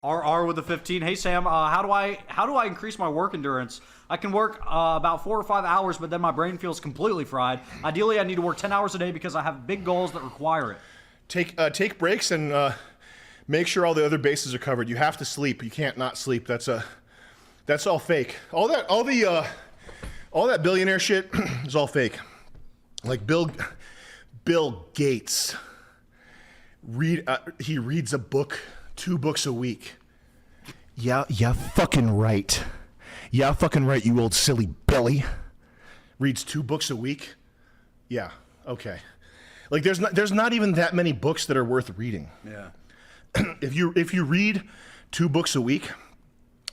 RR with the 15. Hey Sam, how do I increase my work endurance? I can work about 4 or 5 hours, but then my brain feels completely fried. Ideally, I need to work 10 hours a day because I have big goals that require it. Take breaks and make sure all the other bases are covered. You have to sleep. You can't not sleep. That's all fake. All that billionaire shit is all fake. Like Bill Gates, he reads a book, 2 books a week. Yeah, fucking right. Yeah, fucking right, you old silly Billy. Reads 2 books a week? Yeah, okay. Like there's not even that many books that are worth reading. Yeah. If you read 2 books a week,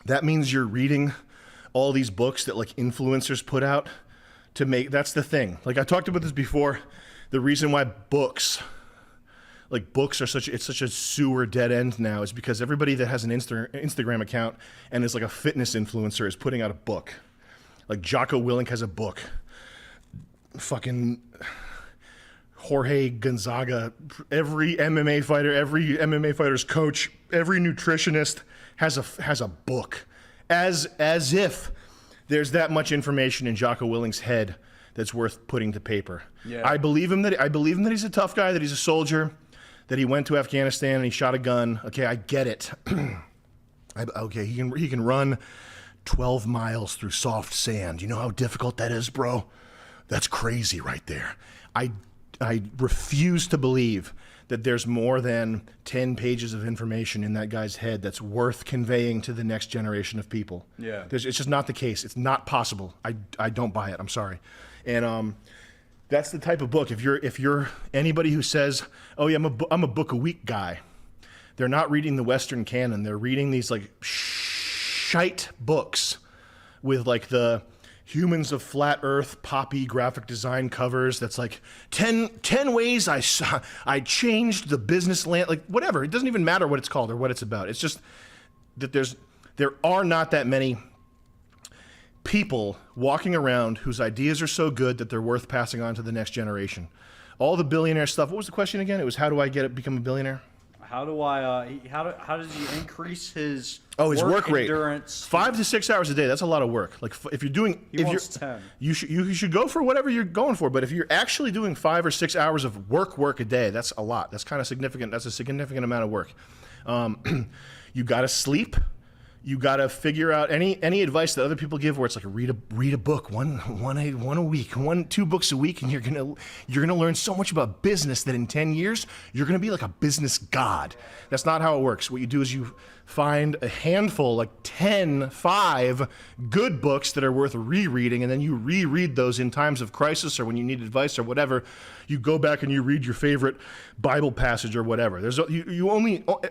that means you're reading all these books that like influencers put out to make. That's the thing. Like I talked about this before. The reason why books are such a sewer dead end now is because everybody that has an Instagram account and is like a fitness influencer is putting out a book. Like Jocko Willink has a book. Fucking Jorge Gonzaga, every MMA fighter's coach, every nutritionist has a book. As if there's that much information in Jocko Willink's head that's worth putting to paper. Yeah. I believe him that he's a tough guy, that he's a soldier, that he went to Afghanistan and he shot a gun. Okay, I get it. Okay, he can run 12 miles through soft sand. You know how difficult that is, bro? That's crazy right there. I refuse to believe that there's more than 10 pages of information in that guy's head that's worth conveying to the next generation of people. Yeah. It's just not the case. It's not possible. I don't buy it. I'm sorry. And that's the type of book. If you're anybody who says, "Oh yeah, I'm a book a week guy," they're not reading the Western canon. They're reading these like shite books with like the Humans of Flat Earth poppy graphic design covers. That's like 10 ways I changed the business land. Like whatever. It doesn't even matter what it's called or what it's about. It's just that there are not that many people walking around whose ideas are so good that they're worth passing on to the next generation. All the billionaire stuff. What was the question again? It was how do I become a billionaire? How does he increase his his work rate endurance? 5 to 6 hours a day. That's a lot of work. Like if you're doing, He wants 10. you should go for whatever you're going for. But if you're actually doing 5 or 6 hours of work a day, that's a lot. That's kind of significant. That's a significant amount of work. You got to sleep. You got to figure out any advice that other people give, where it's like read a book, one a week, 2 books a week, and you're gonna learn so much about business that in 10 years you're gonna be like a business god. That's not how it works. What you do is you find a handful, like 5 good books that are worth rereading, and then you reread those in times of crisis or when you need advice or whatever. You go back and you read your favorite Bible passage or whatever.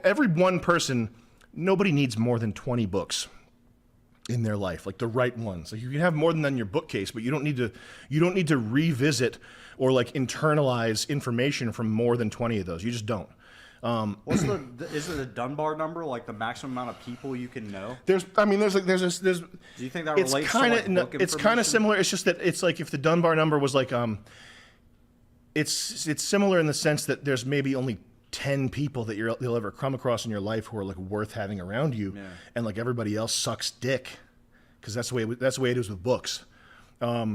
Every one person. Nobody needs more than 20 books in their life, like the right ones. Like you can have more than on your bookcase, but you don't need to revisit or like internalize information from more than 20 of those. You just don't. Is it a Dunbar number, like the maximum amount of people you can know? Do you think that relates to like book it's kind of similar. It's just that it's like if the Dunbar number was like it's similar in the sense that there's maybe only 10 people that you'll ever come across in your life who are like worth having around you, and like everybody else sucks dick, because that's the way it is with books. But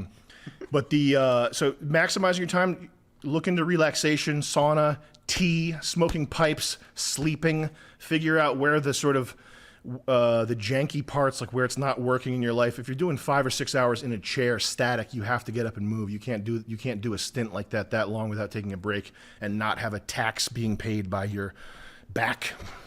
so maximizing your time, look into relaxation, sauna, tea, smoking pipes, sleeping. Figure out where the sort of the janky parts, like where it's not working in your life. If you're doing 5 or 6 hours in a chair static, you have to get up and move. You can't do a stint like that long without taking a break and not have a tax being paid by your back.